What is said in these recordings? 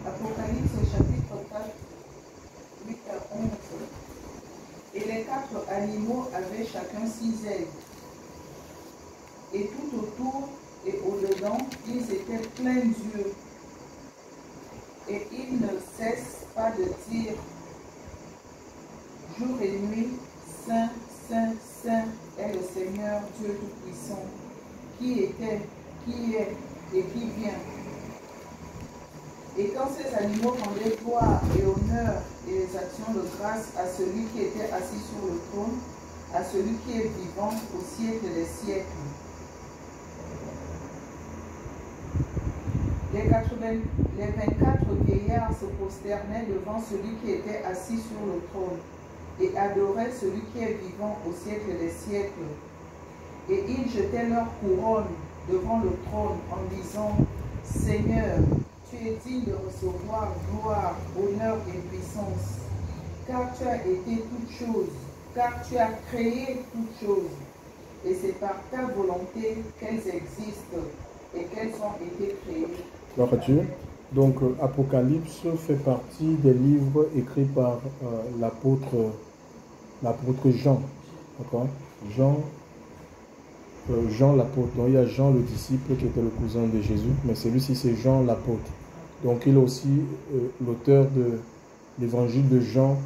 Apocalypse chapitre 4, 8 à 11. Et les 4 animaux avaient chacun 6 ailes. Et tout autour et au-dedans, ils étaient pleins d'yeux. Et ils ne cessent pas de dire jour et nuit, Saint, Saint, Saint est le Seigneur Dieu Tout-Puissant, qui était, qui est et qui vient. Et quand ces animaux rendaient gloire et honneur et les actions de grâce à celui qui était assis sur le trône, à celui qui est vivant au siècle des siècles. Les 24 vieillards se prosternaient devant celui qui était assis sur le trône et adoraient celui qui est vivant au siècle des siècles. Et ils jetaient leur couronne devant le trône en disant, Seigneur, tu es digne de recevoir gloire, honneur et puissance, car tu as été toute chose, car tu as créé toutes choses, et c'est par ta volonté qu'elles existent et qu'elles ont été créées. Gloire à Dieu. Donc, Apocalypse fait partie des livres écrits par l'apôtre Jean. D'accord? Jean l'apôtre. Donc, il y a Jean le disciple qui était le cousin de Jésus, mais celui-ci c'est Jean l'apôtre. Donc, il est aussi l'auteur de l'évangile de Jean,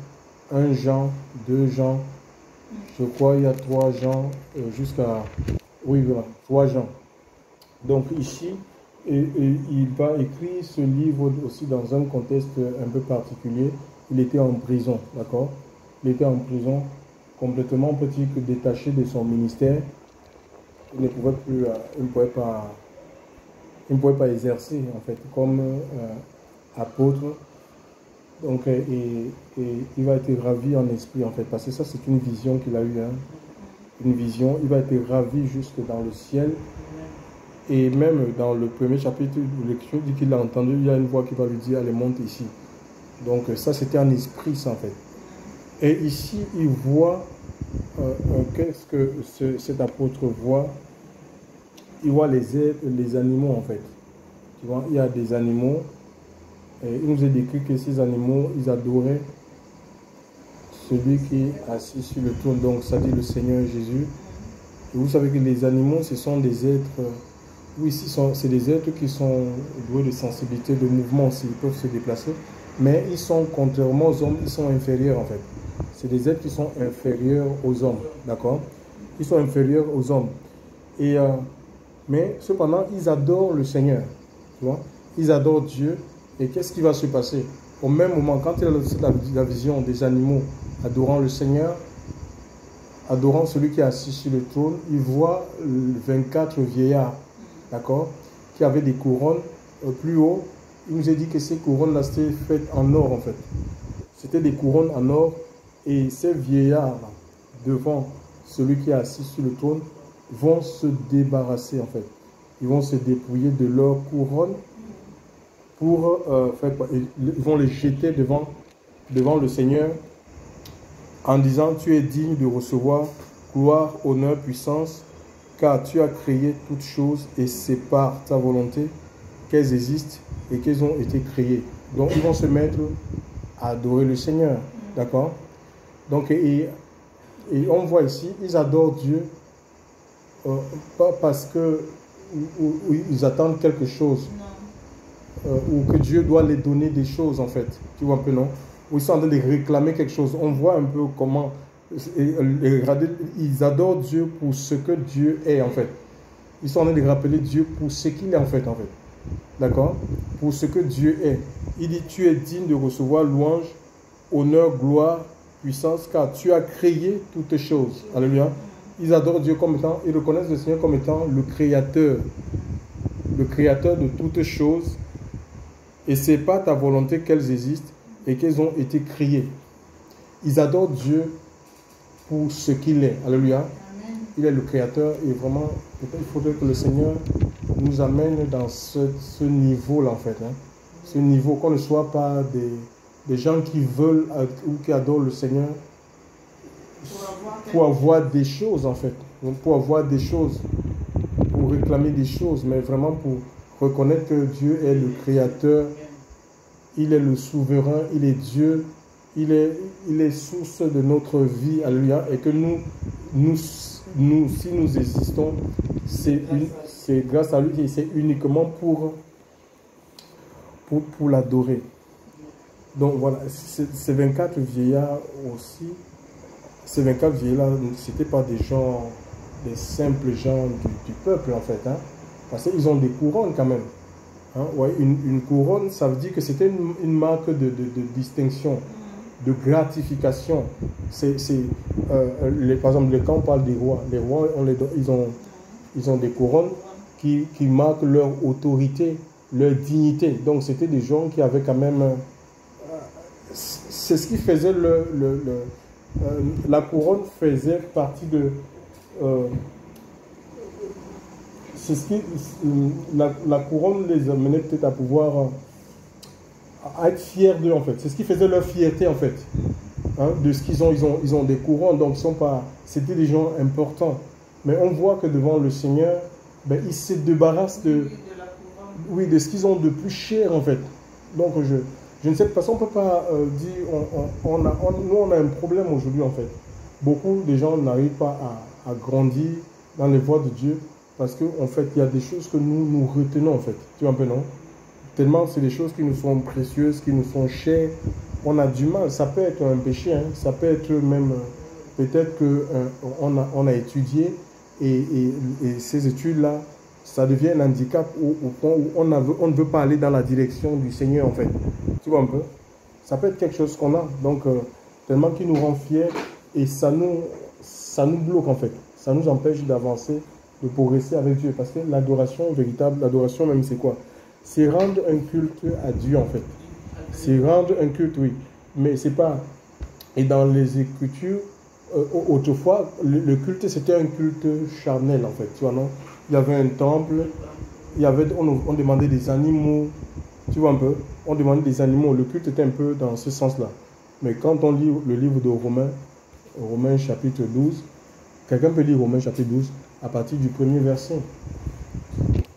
1 Jean, 2 Jean, je crois il y a 3 Jean, jusqu'à... Oui, voilà, 3 Jean. Donc, ici, il va écrire ce livre aussi dans un contexte un peu particulier. Il était en prison, d'accord? Il était en prison, complètement petit, détaché de son ministère. Il ne pouvait plus, il ne pouvait pas exercer en fait comme apôtre. Donc, et il va être ravi en esprit en fait, parce que ça c'est une vision qu'il a eue, hein. Une vision. Il va être ravi jusque dans le ciel. Et même dans le premier chapitre de lecture, dit qu'il a entendu, il y a une voix qui va lui dire, allez, monte ici. Donc ça, c'était un esprit, ça, en fait. Et ici, il voit, qu'est-ce que cet apôtre voit? Il voit les animaux, en fait. Tu vois, il y a des animaux, et il nous est décrit que ces animaux, ils adoraient celui qui est assis sur le trône, donc ça dit le Seigneur Jésus. Et vous savez que les animaux, ce sont des êtres... Oui, c'est des êtres qui sont doués de sensibilité, de mouvement, s'ils peuvent se déplacer. Mais ils sont, contrairement aux hommes, ils sont inférieurs en fait. C'est des êtres qui sont inférieurs aux hommes, d'accord? Ils sont inférieurs aux hommes. Et, mais cependant, ils adorent le Seigneur, tu vois? Ils adorent Dieu. Et qu'est-ce qui va se passer? Au même moment, quand il a la vision des animaux adorant le Seigneur, adorant celui qui est assis sur le trône, il voit 24 vieillards, d'accord, qui avaient des couronnes plus haut. Il nous a dit que ces couronnes-là, c'était faites en or, en fait. C'était des couronnes en or. Et ces vieillards, devant celui qui est assis sur le trône, vont se débarrasser, en fait. Ils vont se dépouiller de leurs couronnes pour ils vont les jeter devant le Seigneur en disant, tu es digne de recevoir gloire, honneur, puissance, car tu as créé toutes choses et c'est par ta volonté qu'elles existent et qu'elles ont été créées. Donc, ils vont se mettre à adorer le Seigneur. D'accord? Donc, et on voit ici, ils adorent Dieu, pas parce que ils attendent quelque chose, ou que Dieu doit les donner des choses, en fait. Tu vois un peu, non? Ou ils sont en train de réclamer quelque chose. On voit un peu comment... Ils adorent Dieu pour ce que Dieu est, en fait. Ils sont en train de rappeler Dieu pour ce qu'il est, en fait. D'accord? Pour ce que Dieu est. Il dit, tu es digne de recevoir louange, honneur, gloire, puissance, car tu as créé toutes choses. Alléluia. Ils adorent Dieu comme étant, ils reconnaissent le Seigneur comme étant le créateur de toutes choses. Et c'est pas ta volonté qu'elles existent et qu'elles ont été créées. Ils adorent Dieu pour ce qu'il est. Alléluia. Amen. Il est le créateur et vraiment, il faudrait que le Seigneur nous amène dans ce niveau-là, en fait. Ce niveau, qu'on ne soit pas des gens qui veulent ou qui adorent le Seigneur pour avoir des choses, en fait. Pour avoir des choses, pour réclamer des choses, mais vraiment pour reconnaître que Dieu est le créateur il est le souverain, il est Dieu, il est source de notre vie, alléluia, et que si nous existons, c'est grâce à lui et c'est uniquement pour l'adorer. Donc voilà, ces 24 vieillards aussi, ces 24 vieillards, ce n'étaient pas des gens, des simples gens du peuple en fait, hein, parce qu'ils ont des couronnes quand même. Hein, ouais, une couronne, ça veut dire que c'était une marque de distinction, de gratification. Par exemple, quand on parle des rois, les rois, ils ont des couronnes qui marquent leur autorité, leur dignité. Donc c'était des gens qui avaient quand même... c'est ce qui faisait la couronne faisait partie de... c'est ce qui... La couronne les amenait peut-être à pouvoir... à être fiers d'eux en fait. C'est ce qui faisait leur fierté en fait. Hein, de ce qu'ils ont. Ils ont des couronnes, donc ils sont pas... C'était des gens importants. Mais on voit que devant le Seigneur, ben, ils se débarrassent de ce qu'ils ont de plus cher en fait. Donc je ne sais pas, parce qu'on ne peut pas dire, nous on a un problème aujourd'hui en fait. Beaucoup de gens n'arrivent pas à grandir dans les voies de Dieu parce qu'en fait il y a des choses que nous retenons en fait. Tu vois un peu, non? Tellement c'est des choses qui nous sont précieuses, qui nous sont chères. On a du mal, ça peut être un péché, hein, ça peut être même, peut-être qu'on a étudié et ces études-là, ça devient un handicap au point où on ne veut pas aller dans la direction du Seigneur en fait. Tu vois un peu? Ça peut être quelque chose qu'on a, donc tellement qui nous rend fiers et ça nous bloque en fait. Ça nous empêche d'avancer, de progresser avec Dieu. Parce que l'adoration véritable, l'adoration même c'est quoi? C'est rendre un culte à Dieu en fait. C'est rendre un culte, oui. Mais c'est pas... Et dans les Écritures, autrefois, le culte c'était un culte charnel en fait. Tu vois, non? Il y avait un temple, on demandait des animaux, tu vois un peu, on demandait des animaux, le culte était un peu dans ce sens-là. Mais quand on lit le livre de Romains chapitre 12, quelqu'un peut lire Romains chapitre 12 à partir du premier verset.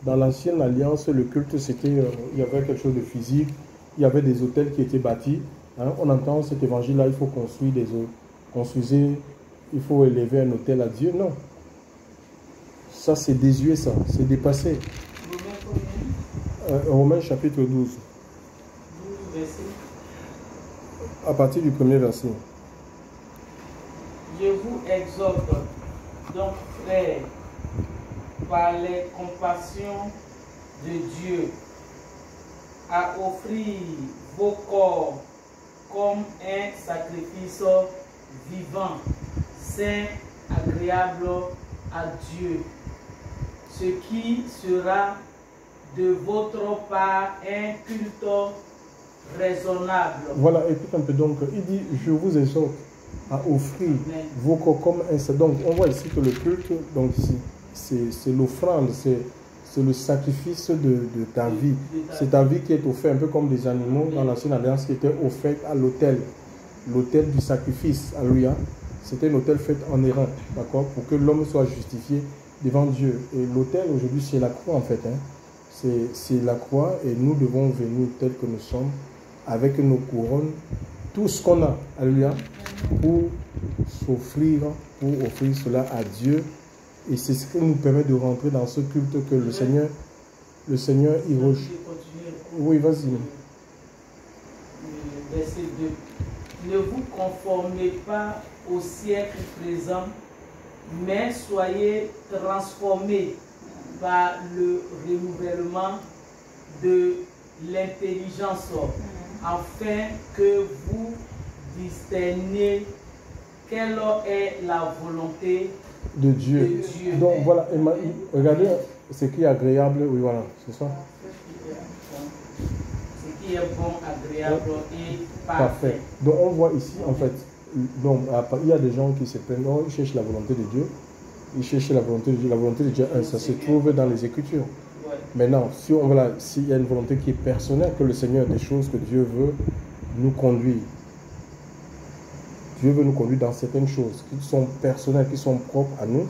Dans l'ancienne alliance, le culte, c'était, il y avait quelque chose de physique, il y avait des autels qui étaient bâtis. Hein, on entend cet évangile-là, il faut construire il faut élever un autel à Dieu. Non. Ça, c'est désuet, ça. C'est dépassé. Romains chapitre 12. 12 versets. À partir du premier verset. Je vous exhorte, donc, frères, par les compassions de Dieu, à offrir vos corps comme un sacrifice vivant, saint, agréable à Dieu, ce qui sera de votre part un culte raisonnable. Voilà, écoute un peu, donc, il dit, je vous exhorte à offrir vos corps comme un sacrifice. Donc, on voit ici que le culte, donc, c'est l'offrande, c'est le sacrifice de ta vie. C'est ta vie qui est offerte, un peu comme des animaux dans l'ancienne alliance qui était offerte à l'autel du sacrifice. Alléluia. C'était un autel fait en airain, d'accord, pour que l'homme soit justifié devant Dieu. Et l'autel aujourd'hui, c'est la croix en fait. Hein. C'est la croix et nous devons venir tels que nous sommes, avec nos couronnes, tout ce qu'on a, alléluia, pour s'offrir, pour offrir cela à Dieu. Et c'est ce qui nous permet de rentrer dans ce culte que le Seigneur, il recherche. Oui, vas-y. Verset 2. Ne vous conformez pas au siècle présent, mais soyez transformés par le renouvellement de l'intelligence, afin que vous discerniez quelle est la volonté de Dieu. Donc voilà, regardez ce qui est agréable, oui voilà, c'est ça. Ce qui est bon, agréable et parfait. Donc on voit ici en fait, donc, il y a des gens qui se plaignent, ils cherchent la volonté de Dieu, ils cherchent la volonté de Dieu. La volonté de Dieu, ça se trouve dans les Écritures. Maintenant, s'il y a une volonté qui est personnelle, que le Seigneur, des choses que Dieu veut nous conduire. Dieu veut nous conduire dans certaines choses qui sont personnelles, qui sont propres à nous,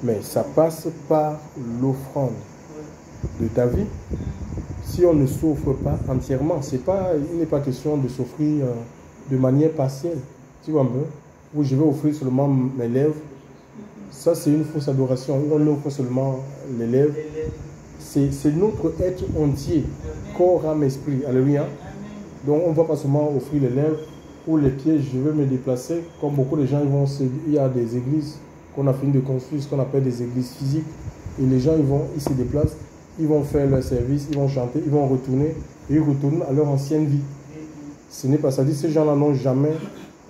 mais ça passe par l'offrande de ta vie. si on ne souffre pas entièrement, il n'est pas question de souffrir de manière partielle. Tu vois un peu? Où je vais offrir seulement mes lèvres. Ça, c'est une fausse adoration. Où on offre seulement les lèvres. C'est notre être entier, corps, âme, esprit. Alléluia. Donc, on ne va pas seulement offrir les lèvres ou les pieds. Je vais me déplacer. Comme beaucoup de gens, il y a des églises qu'on a fini de construire, ce qu'on appelle des églises physiques. Et les gens, ils se déplacent, ils vont faire leur service, ils vont chanter, ils vont retourner. Et ils retournent à leur ancienne vie. Ce n'est pas ça. Dit, ces gens-là n'ont jamais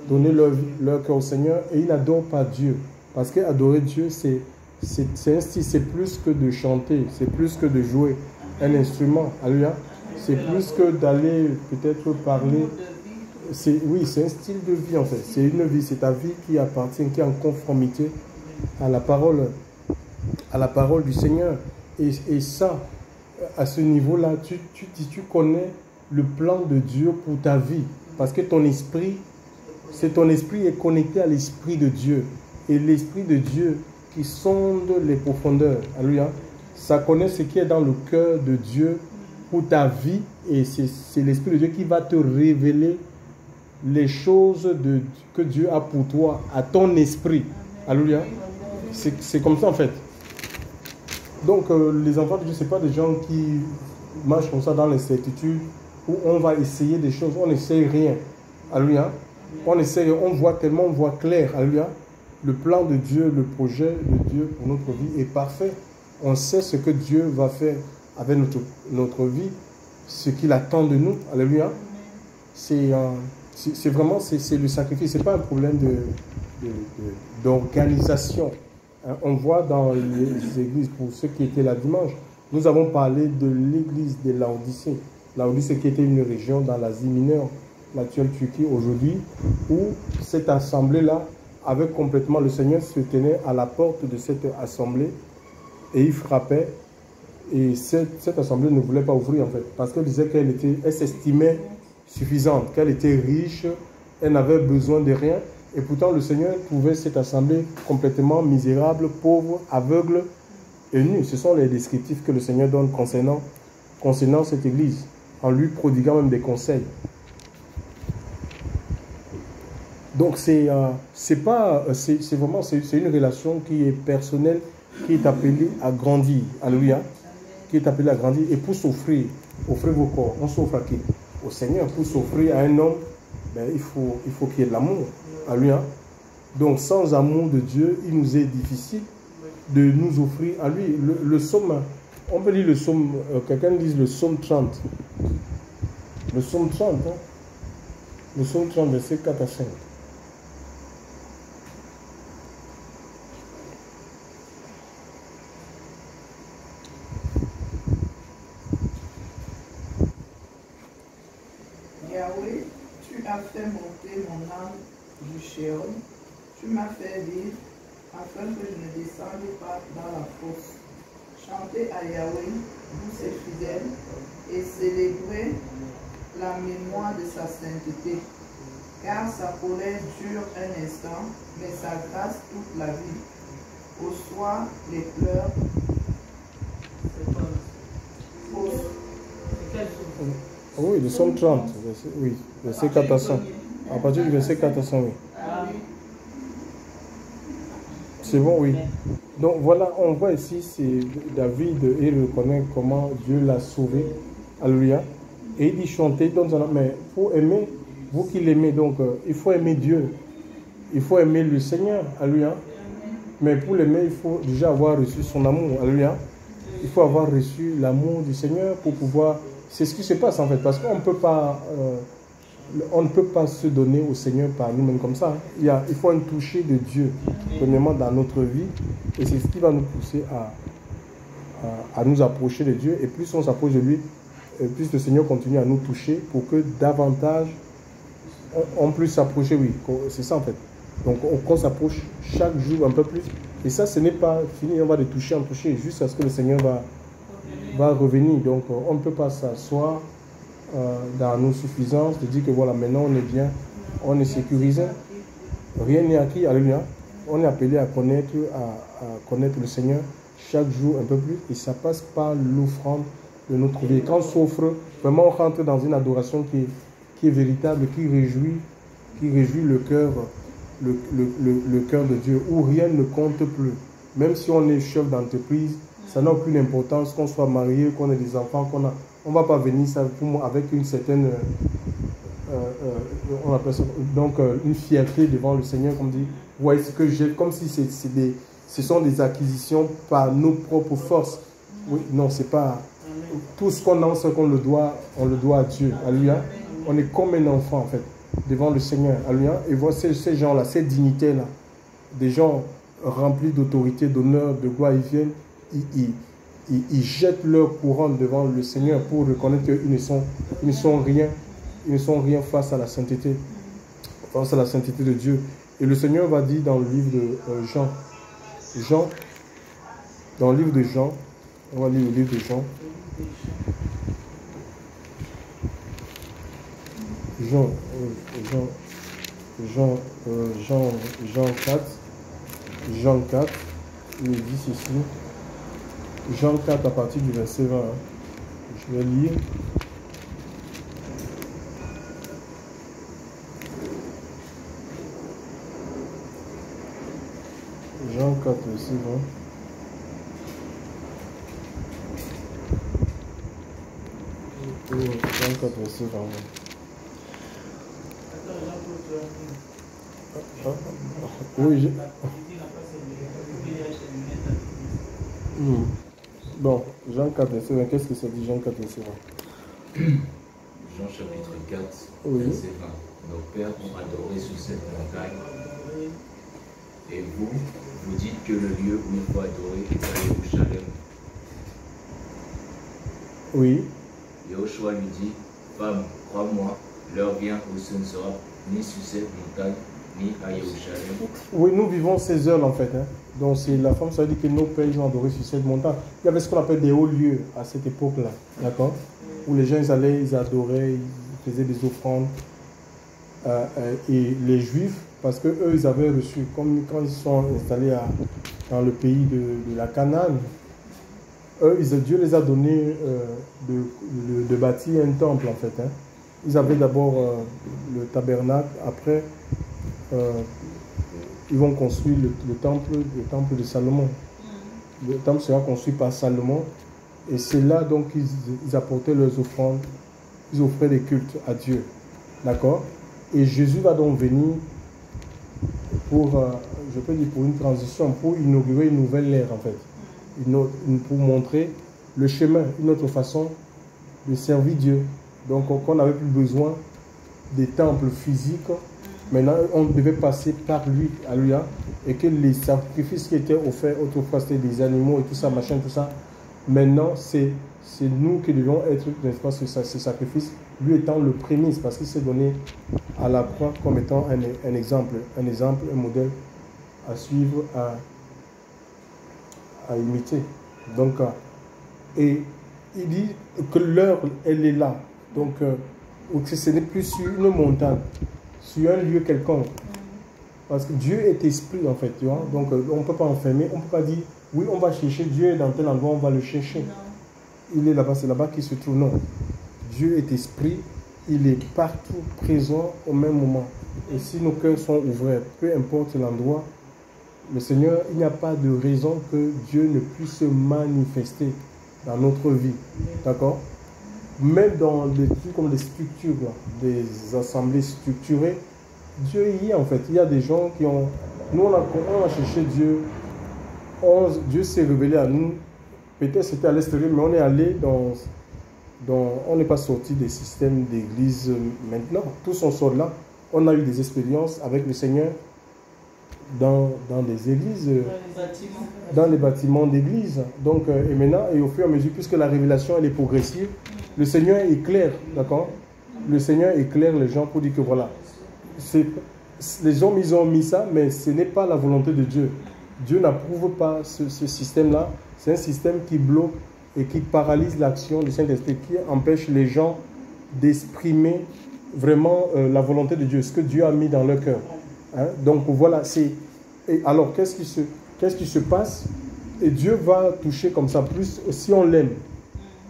donné leur cœur au Seigneur et ils n'adorent pas Dieu. Parce qu'adorer Dieu, c'est un style, c'est plus que de chanter, c'est plus que de jouer un instrument. Alléluia. C'est plus que d'aller peut-être parler. Oui, c'est un style de vie en fait. C'est une vie, c'est ta vie qui appartient, qui est en conformité à la parole du Seigneur. Et ça, à ce niveau-là, tu connais le plan de Dieu pour ta vie. Parce que ton esprit est connecté à l'esprit de Dieu. Et l'esprit de Dieu qui sonde les profondeurs. Alléluia. Ça connaît ce qui est dans le cœur de Dieu pour ta vie. Et c'est l'esprit de Dieu qui va te révéler les choses que Dieu a pour toi, à ton esprit. Alléluia. C'est comme ça en fait. Donc les enfants de Dieu, ce n'est pas des gens qui marchent comme ça dans l'incertitude, où on va essayer des choses, on n'essaye rien. Alléluia. On voit tellement, on voit clair. Alléluia. Le plan de Dieu, le projet de Dieu pour notre vie est parfait. On sait ce que Dieu va faire avec notre vie, ce qu'il attend de nous. Alléluia. C'est vraiment le sacrifice. Ce n'est pas un problème d'organisation. On voit dans les églises, pour ceux qui étaient là dimanche, nous avons parlé de l'église de Laodicée. Laodicée qui était une région dans l'Asie mineure, l'actuelle Turquie aujourd'hui, où cette assemblée-là avait complètement, le Seigneur se tenait à la porte de cette assemblée et il frappait. Et cette assemblée ne voulait pas ouvrir en fait, parce qu'elle disait qu'elle s'estimait suffisante, qu'elle était riche, elle n'avait besoin de rien. Et pourtant le Seigneur trouvait cette assemblée complètement misérable, pauvre, aveugle et nue. Ce sont les descriptifs que le Seigneur donne concernant cette église, en lui prodiguant même des conseils. Donc c'est une relation qui est personnelle, qui est appelée à grandir. Alléluia. Qui est appelée à grandir. Et pour s'offrir, offrez vos corps. On s'offre à qui? Au Seigneur. Pour s'offrir à un homme, il faut qu'il y ait de l'amour. Alléluia. Donc sans amour de Dieu, il nous est difficile de nous offrir à lui. Le psaume, on peut lire le psaume, quelqu'un dit le psaume 30. Le psaume 30, hein? Le psaume 30, verset 4 à 5. Yahweh, tu as fait monter mon âme du Sheol, tu m'as fait vivre afin que je ne descende pas dans la fosse. Chantez à Yahweh, vous ses fidèles, et célébrez la mémoire de sa sainteté. Car sa colère dure un instant, mais sa grâce toute la vie. Au soir, les pleurs. Oui, le psaume 30, verset 4 à 5. À partir du verset 4 à 5, oui. C'est bon, oui. Donc voilà, on voit ici, c'est David, il reconnaît comment Dieu l'a sauvé. Alléluia. Et il dit chanter, mais pour aimer, vous qui l'aimez, donc il faut aimer Dieu. Il faut aimer le Seigneur. Alléluia. Mais pour l'aimer, il faut déjà avoir reçu son amour. Alléluia. Il faut avoir reçu l'amour du Seigneur pour pouvoir... C'est ce qui se passe en fait, parce qu'on ne peut pas se donner au Seigneur par nous-mêmes comme ça. Il faut un toucher de Dieu, premièrement dans notre vie, et c'est ce qui va nous pousser à nous approcher de Dieu. Et plus on s'approche de lui, plus le Seigneur continue à nous toucher pour que davantage on puisse s'approcher, oui, c'est ça en fait. Donc on s'approche chaque jour un peu plus. Et ça, ce n'est pas fini, on va de toucher en toucher, juste à ce que le Seigneur va revenir. Donc on ne peut pas s'asseoir dans nos suffisances, de dire que voilà, maintenant on est bien, on est sécurisé. Rien n'est acquis, alléluia. On est appelé à connaître le Seigneur chaque jour un peu plus. Et ça passe par l'offrande de notre vie. Et quand on s'offre, vraiment on rentre dans une adoration qui est véritable, qui réjouit le cœur de Dieu, où rien ne compte plus. Même si on est chef d'entreprise, ça n'a aucune importance, qu'on soit marié, qu'on ait des enfants, on ne va pas venir ça, avec une certaine on appelle ça, donc une fierté devant le Seigneur, comme dit, voyez ce que j'ai, comme si ce sont des acquisitions par nos propres forces. Oui, non, c'est pas tout ce qu'on a, ce qu'on le doit, on le doit à Dieu. Alléluia. On est comme un enfant en fait devant le Seigneur. Alléluia. Et voir ces gens-là, ces dignitaires-là, des gens remplis d'autorité, d'honneur, de gloire, ils viennent, ils jettent leur couronne devant le Seigneur pour reconnaître qu'ils ne sont rien face à la sainteté, de Dieu. Et le Seigneur va dire dans le livre de Jean, dans le livre de Jean, on va lire le livre de Jean. Jean 4, il dit ceci. Jean 4 à partir du verset 20. Je vais lire. Jean 4, verset 20. Jean 4, verset 20. Oui, Bon, Jean 4, verset 20. Qu'est-ce que ça dit, Jean 4, verset 20? Jean chapitre 4, oui. verset 20. Nos pères ont adoré sur cette montagne. Et vous dites que le lieu où il faut adorer est à Jérusalem. Oui. Yahushua lui dit, femme, crois-moi, l'heure vient où ce ne sera ni sur cette montagne, ni à Jérusalem. Oui, nous vivons ces heures en fait. Hein. Donc la femme, ça veut dire que nos pères ils ont adoré sur cette montagne. Il y avait ce qu'on appelle des hauts lieux à cette époque-là, d'accord, où les gens ils allaient, ils adoraient, ils faisaient des offrandes. Et les Juifs, parce que eux ils avaient reçu, comme quand ils sont installés dans le pays de la Canaan, Dieu les a donné de bâtir un temple en fait. Hein. Ils avaient d'abord le tabernacle, après ils vont construire le temple de Salomon. Le temple sera construit par Salomon et c'est là donc ils apportaient leurs offrandes, ils offraient des cultes à Dieu. D'accord? Et Jésus va donc venir pour une transition, pour inaugurer une nouvelle ère en fait. Pour montrer le chemin, une autre façon de servir Dieu. Donc on n'avait plus besoin des temples physiques. Maintenant, on devait passer par lui, alléluia, et que les sacrifices qui étaient offerts autrefois, c'était des animaux et tout ça, machin, tout ça. Maintenant, c'est nous qui devions être, n'est-ce pas, ce sacrifice, lui étant le prémisse, parce qu'il s'est donné à la croix comme étant un exemple, un modèle à suivre, à imiter. Donc, et il dit que l'heure, elle est là. Donc, ce n'est plus sur une montagne, sur un lieu quelconque. Parce que Dieu est esprit, en fait, tu vois. Donc, on ne peut pas enfermer, on ne peut pas dire, oui, on va chercher Dieu dans tel endroit, on va le chercher. Non. Il est là-bas, c'est là-bas qu'il se trouve. Non. Dieu est esprit, il est partout présent au même moment. Et si nos cœurs sont ouverts, peu importe l'endroit, le Seigneur, il n'y a pas de raison que Dieu ne puisse se manifester dans notre vie. D'accord? Même dans des trucs comme des structures, des assemblées structurées, Dieu y est en fait. Il y a des gens qui ont... Nous, on a cherché Dieu. Dieu s'est révélé à nous. Peut-être c'était à l'extérieur, mais on est allé on n'est pas sorti des systèmes d'église maintenant. Tous on sort là. On a eu des expériences avec le Seigneur dans des églises, dans les bâtiments d'église. Donc, et maintenant, et au fur et à mesure, puisque la révélation elle est progressive, le Seigneur éclaire, d'accord? Le Seigneur éclaire les gens pour dire que voilà, les hommes ils ont mis ça, mais ce n'est pas la volonté de Dieu. Dieu n'approuve pas ce système-là. C'est un système qui bloque et qui paralyse l'action du Saint-Esprit, qui empêche les gens d'exprimer vraiment la volonté de Dieu, ce que Dieu a mis dans leur cœur. Hein? Donc voilà, alors qu'est-ce qui se passe? Et Dieu va toucher comme ça, plus si on l'aime.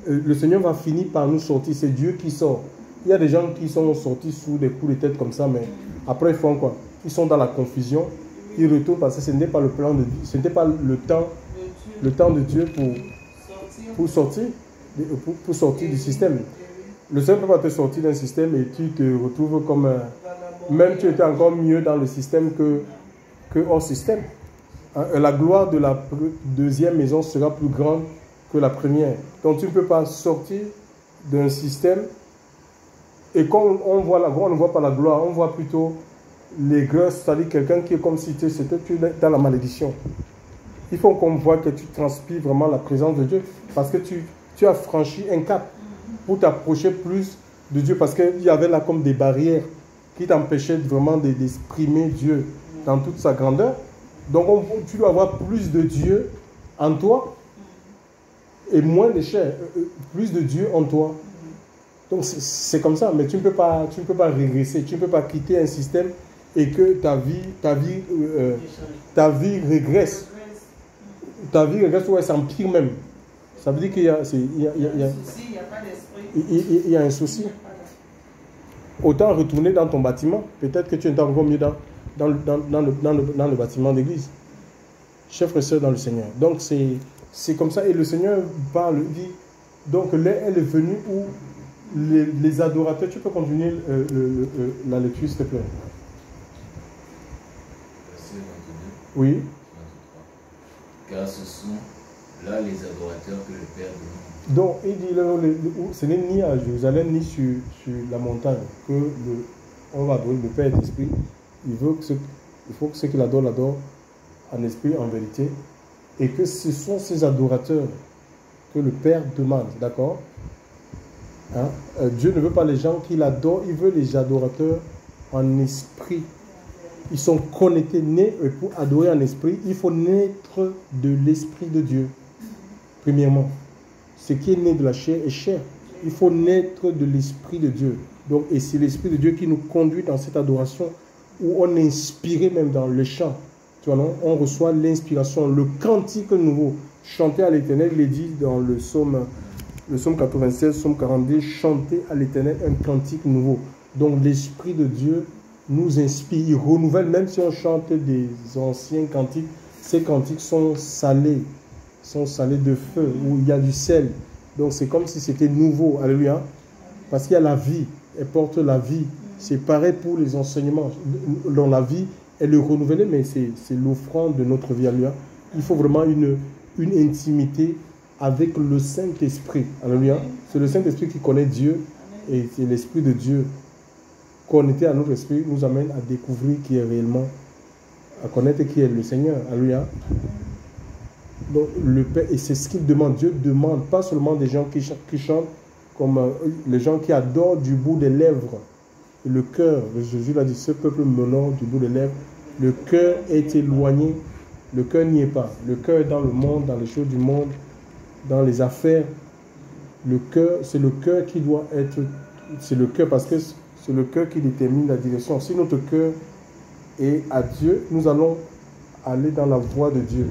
le Seigneur va finir par nous sortir. C'est Dieu qui sort. Il y a des gens qui sont sortis sous des coups de tête comme ça, mais après ils font quoi? Ils sont dans la confusion. Ils retournent parce que ce n'était pas le plan de Dieu, ce n'était pas le temps de Dieu pour sortir du système. Le Seigneur peut pas te sortir d'un système et tu te retrouves comme même tu étais encore mieux dans le système que hors système. La gloire de la deuxième maison sera plus grande que la première. Donc tu ne peux pas sortir d'un système. Et quand on voit la gloire, on ne voit pas la gloire, on voit plutôt les grâces, c'est-à-dire quelqu'un qui est comme si tu es dans la malédiction. Il faut qu'on voit que tu transpires vraiment la présence de Dieu parce que tu as franchi un cap pour t'approcher plus de Dieu parce qu'il y avait là comme des barrières qui t'empêchaient vraiment d'exprimer Dieu dans toute sa grandeur. Donc tu dois avoir plus de Dieu en toi et moins de chair, plus de Dieu en toi. Donc c'est comme ça, mais tu ne peux pas régresser, tu ne peux pas quitter un système et que ta vie régresse. Ta vie régresse ou elle s'empire même. Ça veut dire qu'il y a un souci. Autant retourner dans ton bâtiment, peut-être que tu es encore mieux dans le bâtiment d'église. Chers frères et sœurs dans le Seigneur. Donc c'est comme ça, et le Seigneur parle, dit, donc là elle est venue où les adorateurs, tu peux continuer la lecture s'il te plaît. Verset 22. Oui. 23. Car ce sont là les adorateurs que le Père demande. Donc il dit là, ce n'est ni à Jérusalem ni sur la montagne que on va adorer le Père et l'Esprit. Il faut que ceux qui l'adorent en esprit, en vérité, et que ce sont ces adorateurs que le Père demande, d'accord? Hein? Dieu ne veut pas les gens qui l'adorent, il veut les adorateurs en esprit. Ils sont connectés, nés, et pour adorer en esprit, il faut naître de l'Esprit de Dieu. Premièrement, ce qui est né de la chair est chair. Il faut naître de l'Esprit de Dieu. Donc, et c'est l'Esprit de Dieu qui nous conduit dans cette adoration où on est inspiré même dans le chant. Tu vois, non? On reçoit l'inspiration, le cantique nouveau. Chanter à l'Éternel, il est dit dans le psaume 96, psaume 42, chanter à l'Éternel un cantique nouveau. Donc l'Esprit de Dieu nous inspire, il renouvelle, même si on chante des anciens cantiques, ces cantiques sont salés de feu, où il y a du sel. Donc c'est comme si c'était nouveau, alléluia, parce qu'il y a la vie, elle porte la vie. C'est pareil pour les enseignements, dans la vie, elle est renouvelée, mais c'est l'offrande de notre vie, alléluia. Il faut vraiment une intimité avec le Saint-Esprit, alléluia. C'est le Saint-Esprit qui connaît Dieu, et c'est l'Esprit de Dieu connecté à notre esprit nous amène à découvrir qui est réellement, à connaître qui est le Seigneur, alléluia. Donc le Père, et c'est ce qu'il demande. Dieu demande pas seulement des gens qui chantent, comme les gens qui adorent du bout des lèvres. Et le cœur, Jésus l'a dit, ce peuple m'honore du bout des lèvres. Le cœur est éloigné, le cœur n'y est pas. Le cœur est dans le monde, dans les choses du monde, dans les affaires. Le cœur, c'est le cœur qui doit être, c'est le cœur parce que c'est le cœur qui détermine la direction. Si notre cœur est à Dieu, nous allons aller dans la voie de Dieu.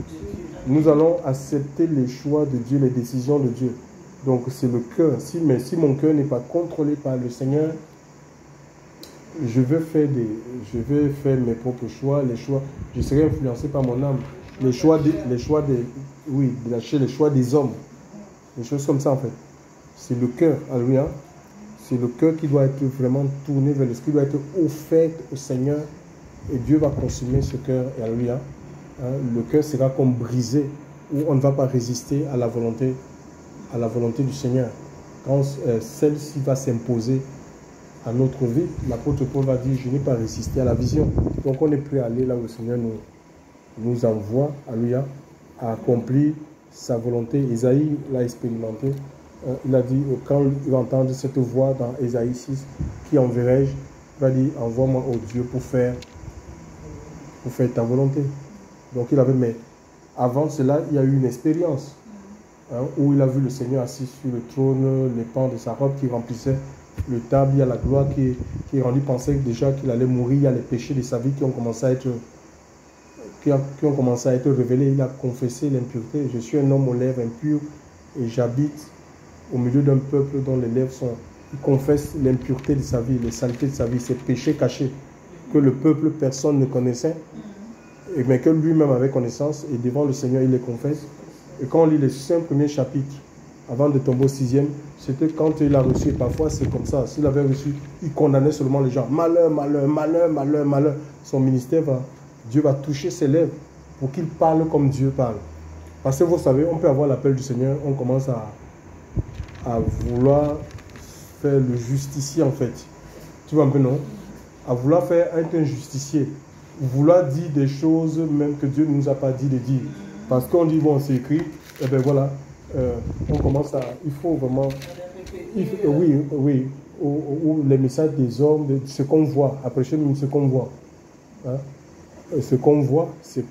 Nous allons accepter les choix de Dieu, les décisions de Dieu. Donc c'est le cœur. Mais si mon cœur n'est pas contrôlé par le Seigneur, je vais faire mes propres choix, les choix. Je serai influencé par mon âme. Les choix des hommes. Des choses comme ça en fait. C'est le cœur, alléluia. C'est le cœur qui doit être vraiment tourné vers l'esprit, doit être offert au Seigneur. Et Dieu va consumer ce cœur, alléluia. Le cœur sera comme brisé, où on ne va pas résister à la volonté du Seigneur. Quand celle-ci va s'imposer à notre vie, l'apôtre Paul va dire, je n'ai pas résisté à la vision. Donc on est prêt à aller là où le Seigneur nous envoie, alléluia, à accomplir sa volonté. Isaïe l'a expérimenté. Il a dit, quand il va entendre cette voix dans Isaïe 6, qui enverrai-je? Il va dire, envoie-moi, oh Dieu, pour faire ta volonté. Donc il avait, mais avant cela, il y a eu une expérience où il a vu le Seigneur assis sur le trône, les pans de sa robe qui remplissaient le table, il y a la gloire qui rendit penser déjà qu'il allait mourir, il y a les péchés de sa vie qui ont commencé à être révélés. Il a confessé l'impureté. Je suis un homme aux lèvres impures et j'habite au milieu d'un peuple dont les lèvres sont... Il confesse l'impureté de sa vie, les saletés de sa vie, ses péchés cachés, que le peuple, personne ne connaissait, mais que lui-même avait connaissance, et devant le Seigneur, il les confesse. Et quand on lit les 5 premiers chapitres, avant de tomber au 6e, c'était quand il a reçu, et parfois c'est comme ça, s'il avait reçu, il condamnait seulement les gens. Malheur, malheur, malheur, malheur, malheur. Son ministère, Dieu va toucher ses lèvres pour qu'il parle comme Dieu parle. Parce que vous savez, on peut avoir l'appel du Seigneur, on commence à vouloir faire le justicier en fait. Tu vois un peu, non? À vouloir faire être un justicier. Vouloir dire des choses même que Dieu ne nous a pas dit de dire. Parce qu'on dit, bon, c'est écrit, et bien voilà, on commence à... Il faut vraiment... oui, ou les messages des hommes, de ce qu'on voit, à prêcher ce qu'on voit. Hein? Ce qu'on voit, c'est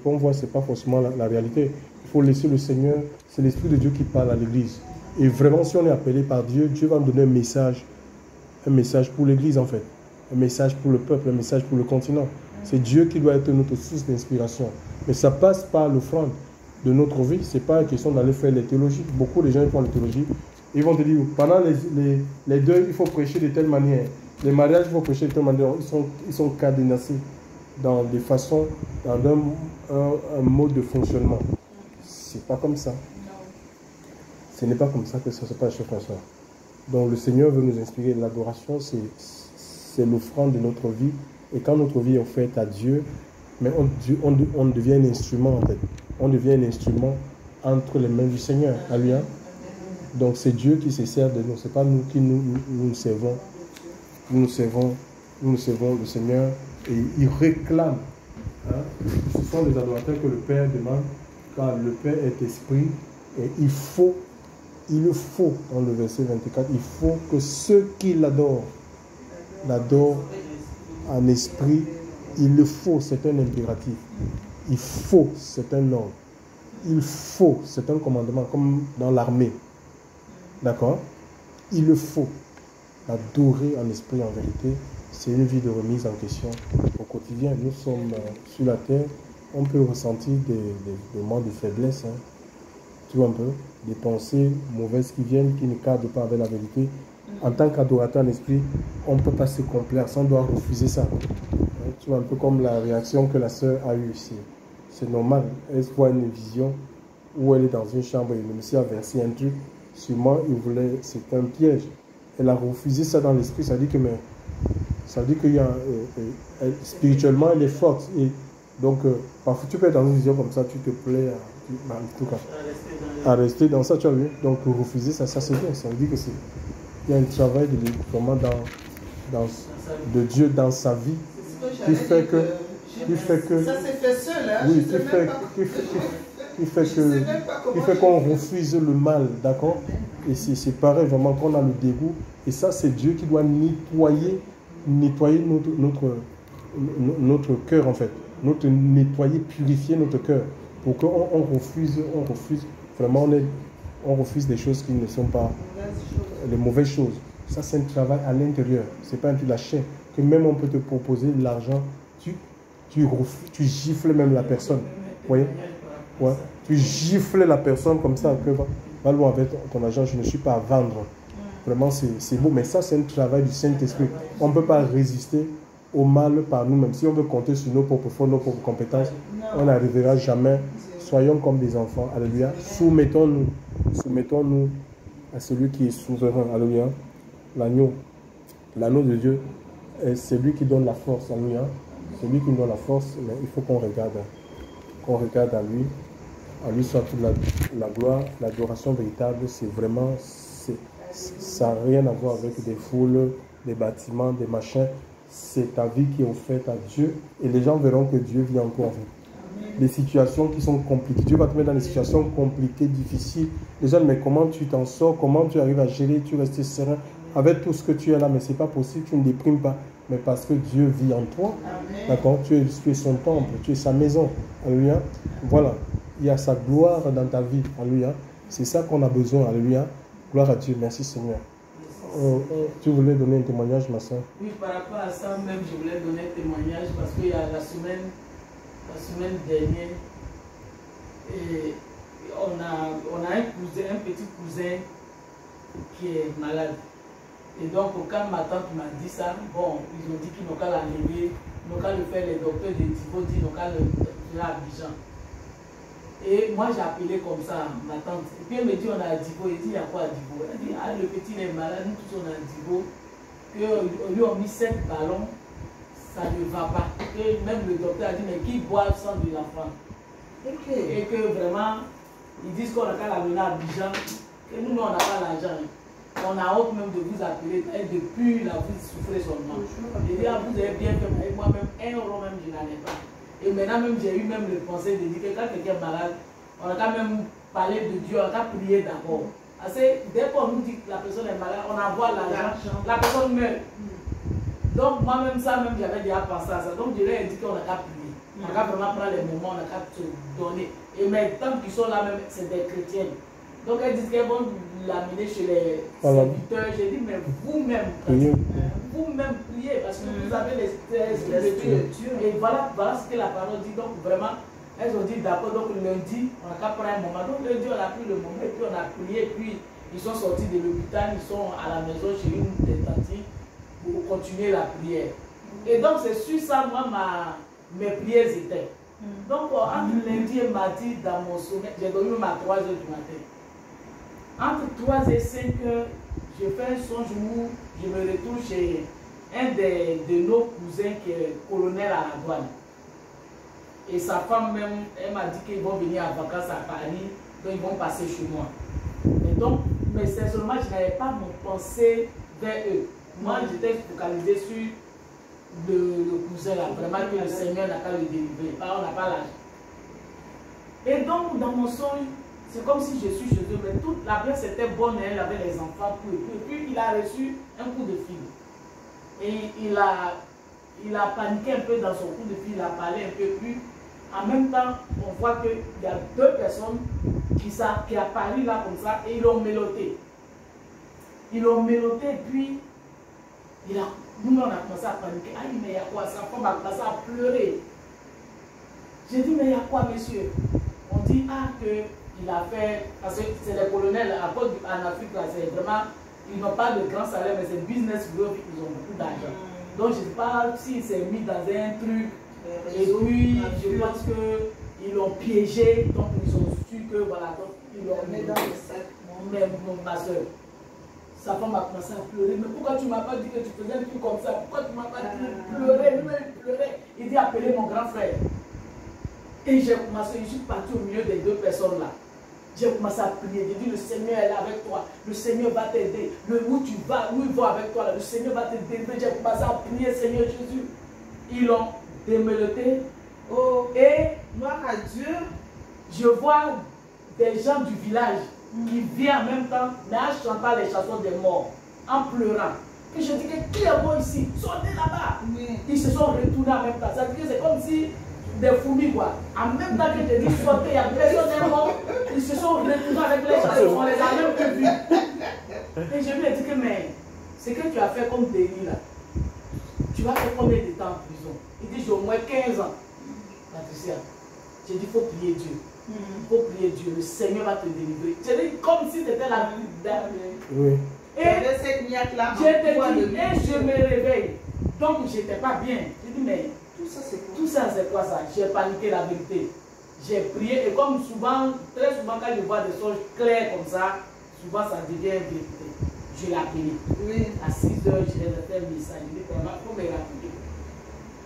pas forcément la réalité. Il faut laisser le Seigneur, c'est l'Esprit de Dieu qui parle à l'Église. Et vraiment, si on est appelé par Dieu, Dieu va nous donner un message pour l'Église en fait, un message pour le peuple, un message pour le continent. C'est Dieu qui doit être notre source d'inspiration. Mais ça passe par l'offrande de notre vie. Ce n'est pas une question d'aller faire les théologies. Beaucoup de gens font les théologies. Ils vont te dire, pendant les deuils, il faut prêcher de telle manière. Les mariages, il faut prêcher de telle manière. Ils sont cadenassés dans des façons, dans un mode de fonctionnement. C'est pas comme ça. Ce n'est pas comme ça que ça se passe, cher François. Donc le Seigneur veut nous inspirer. L'adoration, c'est l'offrande de notre vie. Et quand notre vie est offerte à Dieu, mais on devient un instrument en fait. On devient un instrument entre les mains du Seigneur. Alléluia. Donc c'est Dieu qui se sert de nous. Ce n'est pas nous qui nous servons. Nous servons le Seigneur et il réclame. Hein? Ce sont les adorateurs que le Père demande, car le Père est esprit et il faut, dans le verset 24, il faut que ceux qui l'adorent en esprit. Il le faut, c'est un impératif. Il faut, c'est un ordre. Il faut, c'est un commandement, comme dans l'armée. D'accord? Il le faut. Adorer en esprit, en vérité, c'est une vie de remise en question au quotidien. Nous sommes sur la terre, on peut ressentir des moments de faiblesse. Hein. Tu vois un peu? Des pensées mauvaises qui viennent, qui ne cadrent pas avec la vérité. En tant qu'adorateur en esprit, on ne peut pas se complaire, on doit refuser ça. Tu vois, un peu comme la réaction que la sœur a eue ici. C'est normal. Elle voit une vision où elle est dans une chambre et le monsieur a versé un truc. Sûrement, c'est un piège. Elle a refusé ça dans l'esprit. Ça dit que, spirituellement, elle est forte. Et donc, parfois, tu peux être dans une vision comme ça, tu te plais à rester dans ça, tu as vu. Donc, refuser ça, c'est bien. Ça veut dire que il y a un travail de Dieu dans sa vie. Qui fait que ça s'est fait seul, hein? Oui, qui fait qu'on refuse le mal, d'accord? Et c'est pareil, vraiment, qu'on a le dégoût. Et ça, c'est Dieu qui doit nettoyer notre cœur, en fait. Nettoyer, purifier notre cœur. Pour qu'on refuse, vraiment, on refuse des choses qui ne sont pas les mauvaises choses. Ça, c'est un travail à l'intérieur. C'est pas un truc de la chair. Que même on peut te proposer de l'argent, tu gifles même la personne. Vous voyez? Ouais. Tu gifles la personne comme ça, que va loin avec ton argent, je ne suis pas à vendre. Vraiment, c'est beau. Mais ça, c'est un travail du Saint-Esprit. On ne peut pas résister au mal par nous-mêmes. Si on veut compter sur nos propres forces, nos propres compétences, on n'arrivera jamais. Soyons comme des enfants. Alléluia. Soumettons-nous à celui qui est souverain. Alléluia. L'agneau de Dieu. C'est lui qui donne la force, alléluia. C'est lui qui nous donne la force, mais il faut qu'on regarde à lui. À lui soit toute la gloire, l'adoration véritable. C'est vraiment, ça n'a rien à voir avec des foules, des bâtiments, des machins. C'est ta vie qui est offerte à Dieu et les gens verront que Dieu vit en toi. En fait. Les situations qui sont compliquées, Dieu va te mettre dans des situations compliquées, difficiles. Les gens, mais comment tu t'en sors, comment tu arrives à gérer, tu restes serein avec tout ce que tu es là, mais ce n'est pas possible, tu ne déprimes pas, mais parce que Dieu vit en toi. D'accord? Tu es son temple, tu es sa maison. Alléluia. Voilà. Il y a sa gloire dans ta vie. Alléluia. C'est ça qu'on a besoin. Alléluia. Gloire à Dieu. Merci Seigneur. Tu voulais donner un témoignage, ma soeur? Oui, par rapport à ça même, je voulais donner un témoignage parce qu'il y a la semaine dernière, et on a un petit cousin qui est malade. Et donc, quand ma tante m'a dit ça, bon, ils ont dit qu'ils n'ont qu'à l'enlever, ils n'ont qu'à le faire, les docteurs de Thibaut disent qu'ils n'ont qu'à le faire à Abidjan. Et moi, j'ai appelé comme ça ma tante. Et puis elle me dit, on a Thibaut. Elle dit, il y a quoi à Thibaut? Elle dit, ah, le petit est malade, nous tous on a Thibaut. Qu'au lieu on mis 7 ballons, ça ne va pas. Et même le docteur a dit, mais qui boit le sang de l'enfant? Et que vraiment, ils disent qu'on a qu'à l'amener à Abidjan, que nous, on n'a pas l'argent. On a honte même de vous appeler, et depuis la vie souffrez seulement. Et là, vous avez bien fait, avec moi-même, 1 euro même, je n'en ai pas. Et maintenant même, j'ai eu même le conseil de dire que quand quelqu'un est malade, on a quand même parlé de Dieu, on a qu'à prier d'abord. Parce que dès qu'on nous dit que la personne est malade, on envoie l'argent, la personne meurt. Donc moi-même, ça même, j'avais déjà pensé à ça. Donc je leur ai dit qu'on a qu'à prier. On a qu'à vraiment prendre les moments, on a qu'à se donner. Et mais tant qu'ils sont là même, c'est des chrétiens. Donc elles disent qu'elles vont l'amener chez les serviteurs. J'ai dit, mais vous-même, vous-même priez parce que vous avez l'esprit de Dieu. Et voilà ce que la parole dit. Donc vraiment, elles ont dit d'accord. Donc lundi, on a qu'à prendre un moment. Donc lundi, on a pris le moment et puis on a prié. Et puis ils sont sortis de l'hôpital, ils sont à la maison chez une des tantes pour continuer la prière. Et donc c'est sur ça, moi, mes prières étaient. Donc entre lundi et mardi, dans mon sommeil, j'ai dormi même à 3 h du matin. Entre 3 et 5 heures, je fais un songe où je me retrouve chez un de nos cousins qui est colonel à la douane. Et sa femme même, elle m'a dit qu'ils vont venir en vacances à Paris, donc ils vont passer chez moi. Et donc, mais sincèrement, je n'avais pas mon pensée vers eux. Moi, j'étais focalisé sur le cousin là, vraiment que le Seigneur n'a qu'à le délivrer. On n'a pas l'âge. Et donc, dans mon songe, c'est comme si je suis chez eux, mais toute la place était bonne, elle avait les enfants, tout et puis il a reçu un coup de fil. Et il a paniqué un peu dans son coup de fil, il a parlé un peu plus. En même temps, on voit qu'il y a 2 personnes qui apparus là comme ça et ils l'ont mélotté. Ils l'ont mélotté et puis nous on a commencé à paniquer. Ah, mais il y a quoi? Sa femme a commencé à pleurer. J'ai dit, mais il y a quoi, monsieur? On dit, ah, qu'il a fait, parce que c'est les colonels, en Afrique, là, c'est vraiment, ils n'ont pas de grand salaire, mais c'est business growth, ils ont beaucoup d'argent. Donc, je ne sais pas s'il s'est mis dans un truc, et puis, je pense qu'ils l'ont piégé, donc ils ont su que, voilà, donc ils l'ont mis dans le sac. Mais ma soeur, sa femme a commencé à pleurer. Mais pourquoi tu ne m'as pas dit que tu faisais un truc comme ça? Pourquoi tu ne m'as pas dit pleurer? Il dit, appelez mon grand frère. Et j'ai commencé, je suis parti au milieu des 2 personnes là. J'ai commencé à prier. J'ai dit, le Seigneur est là avec toi. Le Seigneur va t'aider. Où tu vas, où il va avec toi, là, le Seigneur va t'aider. J'ai commencé à prier, Seigneur Jésus. Ils l'ont démêleté. Oh, et gloire à Dieu, je vois des gens du village qui viennent en même temps, mais en chantant les chansons des morts, en pleurant. Et je dis que qui est mort ici? Sortez là-bas. Oui. Ils se sont retournés en même temps. Ça veut dire que c'est comme si des fourmis quoi. En même temps que je dis sortez, il y a personne mort. Ils se sont retournés avec les chansons. On les a même plus vus. Et je lui ai dit que mais ce que tu as fait comme délit là, tu vas faire combien de temps en prison? Il dit j'ai au moins 15 ans. Patricia, j'ai dit il faut prier Dieu. Il faut prier Dieu. Le Seigneur va te délivrer. J'ai dit comme si c'était la dernière. Oui. Et je me réveille. Donc j'étais pas bien. J'ai dit mais tout ça c'est quoi ça? J'ai paniqué la vérité. J'ai prié et comme souvent, très souvent quand je vois des choses claires comme ça, souvent ça devient vérité. Je l'ai appelé. Oui. À 6 heures, je l'ai fait un message. Je lui ai dit vraiment, il faut me rappeler.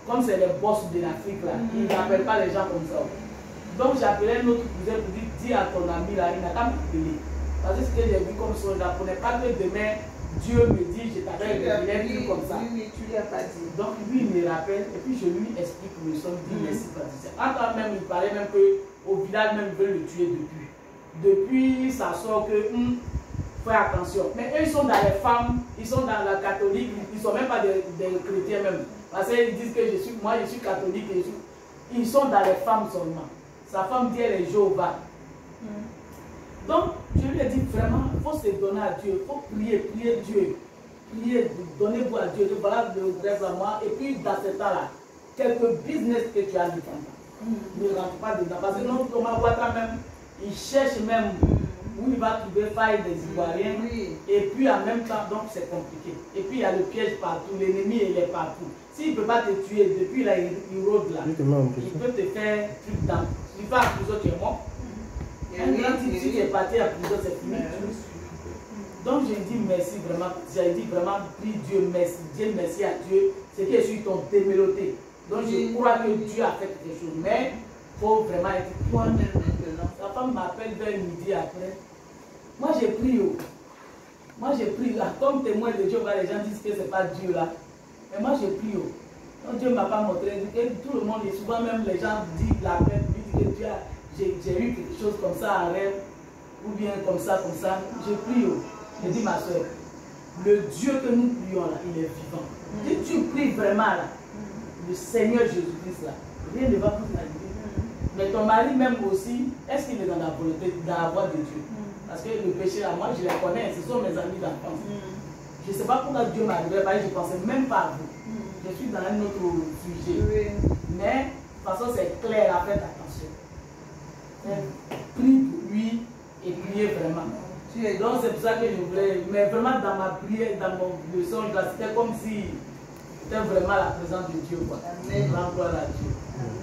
Comme c'est les boss de l'Afrique là, ils n'appellent pas les gens comme ça. Donc j'ai appelé un autre cousin pour dire, dis à ton ami là, il n'a qu'à m'appeler. Parce que ce que j'ai vu comme son japonais, pas que demain, Dieu me dit, je t'appelle, il est venu comme ça. Oui, tu lui as pas dit. Donc lui, il me rappelle, et puis je lui explique le son, il dit merci Patricia. Encore même, il parlait même qu'au village, même, ils veulent le tuer depuis. Depuis, ça sort que, fais attention. Mais eux, ils sont dans les femmes, ils sont dans la catholique, ils ne sont même pas des chrétiens même. Parce qu'ils disent que moi je suis catholique, ils sont dans les femmes seulement. Sa femme dit elle est Jéhovah. Donc, je lui ai dit vraiment, il faut se donner à Dieu, il faut prier Dieu. Priez, donnez-vous à Dieu, voilà le rêve à moi. Et puis, dans ce temps-là, quelques business que tu as dedans, ne rentre pas dedans. Parce que non, Thomas Ouattara même, il cherche même où il va trouver faille des Ivoiriens. Oui. Et puis en même temps, donc c'est compliqué. Et puis il y a le piège partout, l'ennemi il est partout. S'il ne peut pas te tuer, depuis là, il rôde là. Il peut te faire truc dans. Tu vas à prison, tu es mort. Si tu es parti à prison, c'est fini. Donc j'ai dit merci vraiment, j'ai dit vraiment, prie Dieu merci, Dieu merci à Dieu, c'est que je suis ton démêloté. Donc je crois que Dieu a fait quelque chose, mais il faut vraiment être toi-même maintenant. Sa femme m'appelle vers midi après. Moi j'ai prié, moi j'ai prié, comme témoin de Dieu, les gens disent que ce n'est pas Dieu là, mais moi j'ai prié. Donc Dieu ne m'a pas montré, que tout le monde, et souvent même les gens disent la paix, disent que Dieu a, j'ai eu quelque chose comme ça en rêve, ou bien comme ça, je prie. Je dis ma soeur, le Dieu que nous prions là, il est vivant. Si tu pries vraiment là, le Seigneur Jésus-Christ là, rien ne va plus t'arriver. Mais ton mari même aussi, est-ce qu'il est dans la volonté, dans la voie de Dieu? Parce que le péché là, moi je les connais, ce sont mes amis d'enfance. Je ne sais pas pourquoi Dieu m'a arrivé, je ne pensais même pas à vous. Je suis dans un autre sujet. Mais de toute façon c'est clair, faites attention. Prie pour lui et priez vraiment. Donc c'est pour ça que je voulais, mais vraiment dans ma prière, dans mon leçon, c'était comme si c'était vraiment la présence de Dieu. Quoi. Amen. Gloire à Dieu.